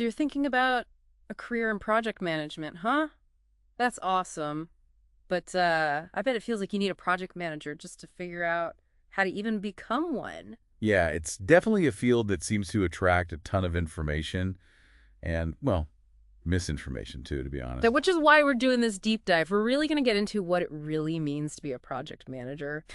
So you're thinking about a career in project management, huh? That's awesome. But I bet it feels like you need a project manager just to figure out how to even become one. Yeah, it's definitely a field that seems to attract a ton of information and, well, misinformation too, to be That honest. which is why we're doing this deep dive. We're really going to get into what it really means to be a project manager.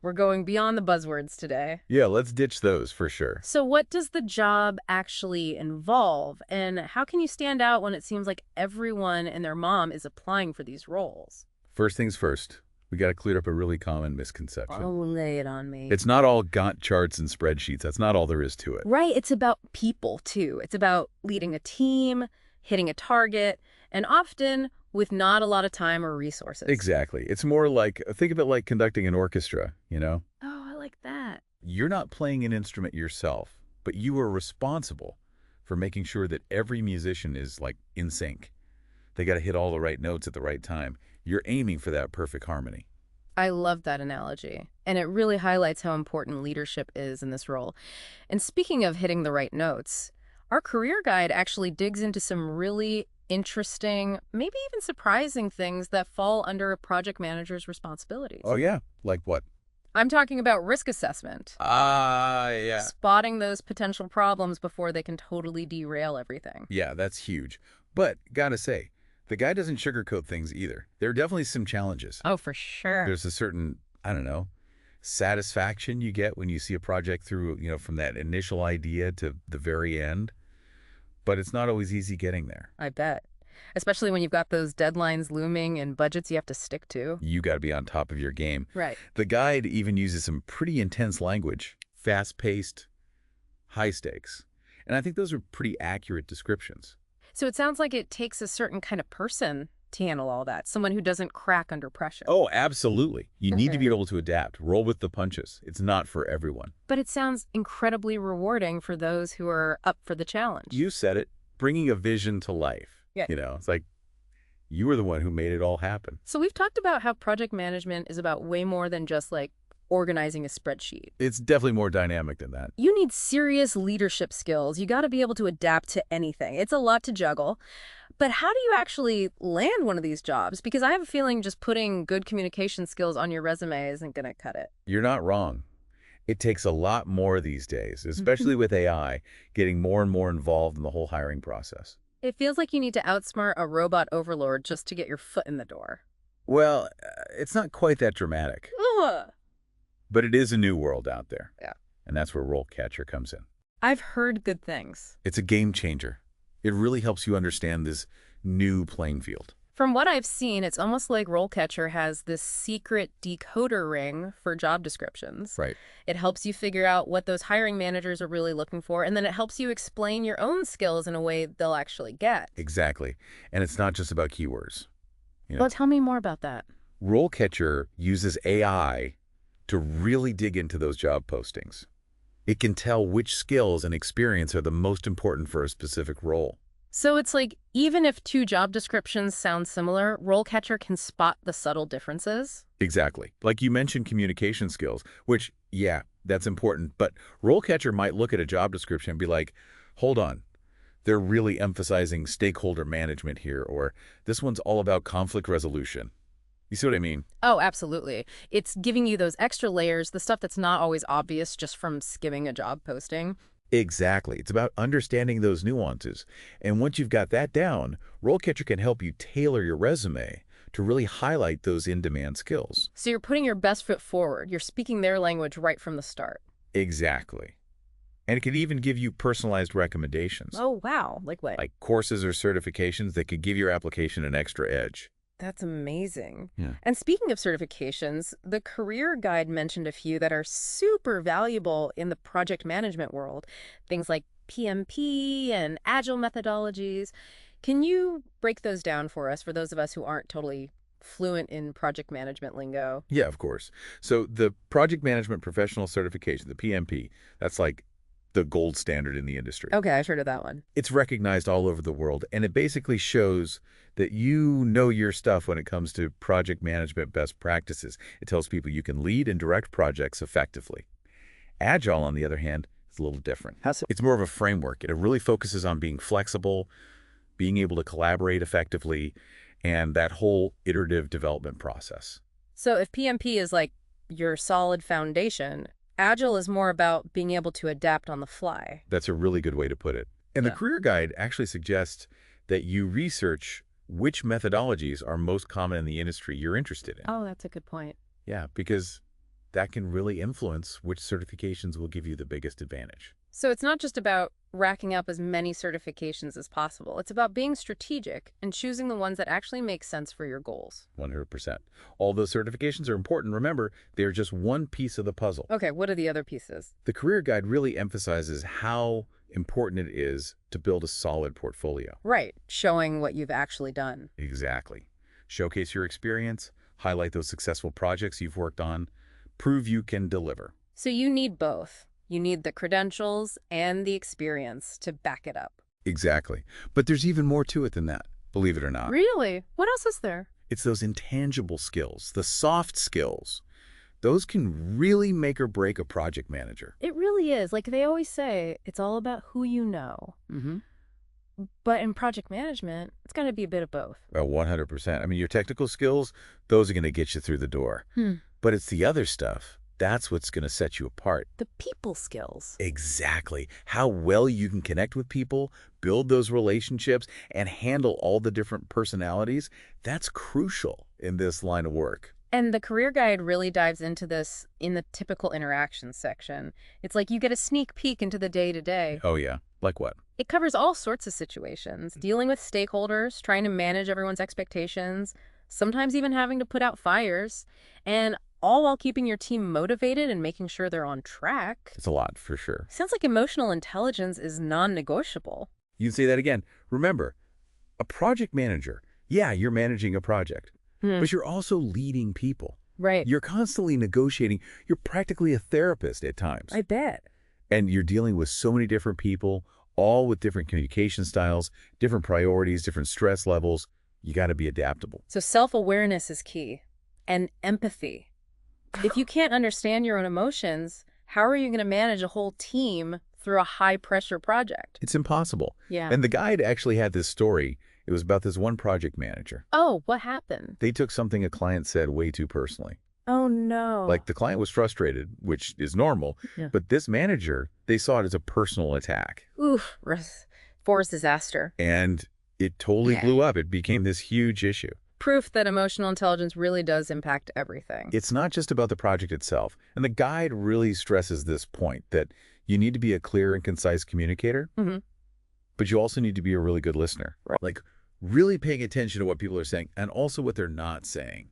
We're going beyond the buzzwords today. Yeah, let's ditch those for sure. So what does the job actually involve, and how can you stand out when it seems like everyone and their mom is applying for these roles? First things first, we got to clear up a really common misconception. Oh, lay it on me. It's not all Gantt charts and spreadsheets. That's not all there is to it. Right, it's about people, too. It's about leading a team, hitting a target, and often with not a lot of time or resources. Exactly. It's more like, think of it like conducting an orchestra, you know? Oh, I like that. You're not playing an instrument yourself, but you are responsible for making sure that every musician is like in sync. They got to hit all the right notes at the right time. You're aiming for that perfect harmony. I love that analogy, and it really highlights how important leadership is in this role. And speaking of hitting the right notes, our career guide actually digs into some really interesting, maybe even surprising things that fall under a project manager's responsibilities. Oh, yeah? Like what? I'm talking about risk assessment, Yeah. spotting those potential problems before they can totally derail everything. Yeah, that's huge. But gotta say, the guy doesn't sugarcoat things either. There are definitely some challenges. Oh, for sure. There's a certain, I don't know, satisfaction you get when you see a project through, from that initial idea to the very end. But it's not always easy getting there. I bet. Especially when you've got those deadlines looming and budgets you have to stick to. You got to be on top of your game. Right. The guide even uses some pretty intense language, fast-paced, high stakes. And I think those are pretty accurate descriptions. So it sounds like it takes a certain kind of person to handle all that, someone who doesn't crack under pressure. Oh, absolutely. You need to be Okay. able to adapt, roll with the punches. It's not for everyone. But it sounds incredibly rewarding for those who are up for the challenge. You said it, bringing a vision to life. Yeah. It's like you were the one who made it all happen. So we've talked about how project management is about way more than just like organizing a spreadsheet. It's definitely more dynamic than that. You need serious leadership skills. You got to be able to adapt to anything. It's a lot to juggle. But how do you actually land one of these jobs? Because I have a feeling just putting good communication skills on your resume isn't going to cut it. You're not wrong. It takes a lot more these days, especially with AI getting more and more involved in the whole hiring process. It feels like you need to outsmart a robot overlord just to get your foot in the door. Well, it's not quite that dramatic, Ugh. but it is a new world out there. Yeah. And that's where RoleCatcher comes in. I've heard good things. It's a game changer. It really helps you understand this new playing field. From what I've seen, it's almost like RoleCatcher has this secret decoder ring for job descriptions. Right. It helps you figure out what those hiring managers are really looking for, and then it helps you explain your own skills in a way they'll actually get. Exactly. And it's not just about keywords. Well, tell me more about that. RoleCatcher uses AI to really dig into those job postings. It can tell which skills and experience are the most important for a specific role. So it's like, even if two job descriptions sound similar, RoleCatcher can spot the subtle differences? Exactly. Like you mentioned communication skills, which, yeah, that's important. But RoleCatcher might look at a job description and be like, hold on, they're really emphasizing stakeholder management here, or this one's all about conflict resolution. You see what I mean? Oh, absolutely. It's giving you those extra layers, the stuff that's not always obvious just from skimming a job posting. Exactly. It's about understanding those nuances. And once you've got that down, RoleCatcher can help you tailor your resume to really highlight those in-demand skills. So you're putting your best foot forward. You're speaking their language right from the start. Exactly. And it can even give you personalized recommendations, Oh, wow. Like what? like courses or certifications that could give your application an extra edge. That's amazing. Yeah. And speaking of certifications, the career guide mentioned a few that are super valuable in the project management world. Things like PMP and agile methodologies. Can you break those down for us, for those of us who aren't totally fluent in project management lingo? Yeah, of course. So the Project Management Professional Certification, the PMP, that's like the gold standard in the industry. Okay, I've heard of that one. It's recognized all over the world, and it basically shows that you know your stuff when it comes to project management best practices. It tells people you can lead and direct projects effectively. Agile, on the other hand, It's a little different. How so? It's more of a framework. It really focuses on being flexible, being able to collaborate effectively, and that whole iterative development process. So if PMP is like your solid foundation, Agile is more about being able to adapt on the fly. That's a really good way to put it. And the Yeah. career guide actually suggests that you research which methodologies are most common in the industry you're interested in. Oh, that's a good point. Yeah, because that can really influence which certifications will give you the biggest advantage. So it's not just about racking up as many certifications as possible. It's about being strategic and choosing the ones that actually make sense for your goals. 100%. All those certifications are important. Remember, they're just one piece of the puzzle. Okay, what are the other pieces? The career guide really emphasizes how important it is to build a solid portfolio. Right, showing what you've actually done. Exactly. Showcase your experience, highlight those successful projects you've worked on, prove you can deliver. So you need both. You need the credentials and the experience to back it up. Exactly. But there's even more to it than that, believe it or not. Really? What else is there? It's those intangible skills, the soft skills. Those can really make or break a project manager. It really is. Like they always say, it's all about who you know. Mm-hmm. But in project management, it's got to be a bit of both. Well, 100%. I mean, your technical skills, those are going to get you through the door. But it's the other stuff. That's what's going to set you apart. The people skills. Exactly. How well you can connect with people, build those relationships, and handle all the different personalities, that's crucial in this line of work. And the career guide really dives into this in the typical interactions section. It's like you get a sneak peek into the day-to-day. Oh, yeah. Like what? It covers all sorts of situations, dealing with stakeholders, trying to manage everyone's expectations, sometimes even having to put out fires, and all while keeping your team motivated and making sure they're on track. It's a lot, for sure. Sounds like emotional intelligence is non-negotiable. You'd say that again. Remember, a project manager, yeah, you're managing a project, but you're also leading people. Right. You're constantly negotiating. You're practically a therapist at times. I bet. And you're dealing with so many different people, all with different communication styles, different priorities, different stress levels. You got to be adaptable. So self-awareness is key. And empathy. If you can't understand your own emotions, how are you going to manage a whole team through a high-pressure project? It's impossible. Yeah. And the guide actually had this story. It was about this one project manager. Oh, what happened? They took something a client said way too personally. Oh, no. Like the client was frustrated, which is normal, Yeah. but this manager, they saw it as a personal attack. Oof, forced disaster. And it totally blew up. It became this huge issue. Proof that emotional intelligence really does impact everything. It's not just about the project itself. And the guide really stresses this point that you need to be a clear and concise communicator, but you also need to be a really good listener. Right. Like really paying attention to what people are saying and also what they're not saying,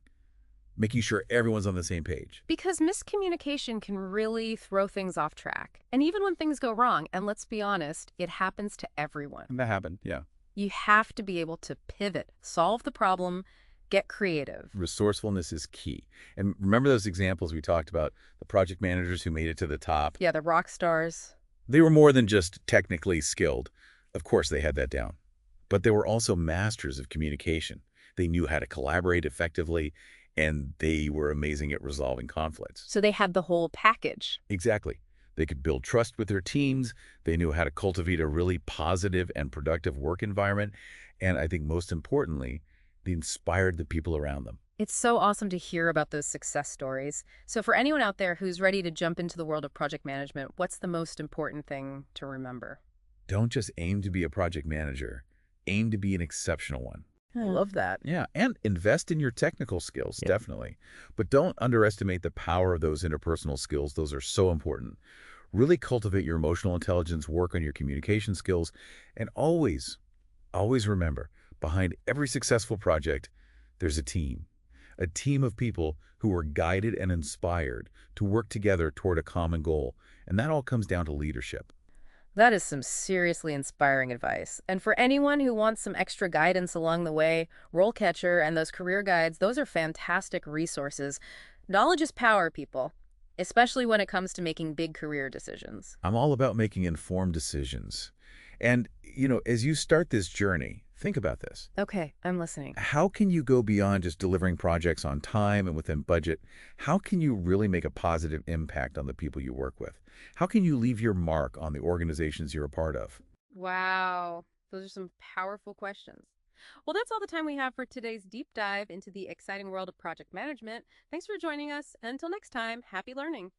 making sure everyone's on the same page. Because miscommunication can really throw things off track. And even when things go wrong, and let's be honest, it happens to everyone. And that happened, yeah. You have to be able to pivot, solve the problem, get creative. Resourcefulness is key. And remember those examples we talked about, the project managers who made it to the top? Yeah, the rock stars. They were more than just technically skilled. Of course, they had that down. But they were also masters of communication. They knew how to collaborate effectively, and they were amazing at resolving conflicts. So they had the whole package. Exactly. They could build trust with their teams. They knew how to cultivate a really positive and productive work environment. And I think most importantly, they inspired the people around them. It's so awesome to hear about those success stories. So for anyone out there who's ready to jump into the world of project management, what's the most important thing to remember? Don't just aim to be a project manager. Aim to be an exceptional one. I love that. Yeah, and invest in your technical skills, definitely. But don't underestimate the power of those interpersonal skills. Those are so important. Really cultivate your emotional intelligence, work on your communication skills, and always remember, behind every successful project, there's a team of people who are guided and inspired to work together toward a common goal. And that all comes down to leadership. That is some seriously inspiring advice. And for anyone who wants some extra guidance along the way, RoleCatcher and those career guides, those are fantastic resources. Knowledge is power, people, especially when it comes to making big career decisions. I'm all about making informed decisions. And, as you start this journey, Think about this. Okay, I'm listening. How can you go beyond just delivering projects on time and within budget? How can you really make a positive impact on the people you work with? How can you leave your mark on the organizations you're a part of? Wow, those are some powerful questions. Well, that's all the time we have for today's deep dive into the exciting world of project management. Thanks for joining us. Until next time, happy learning.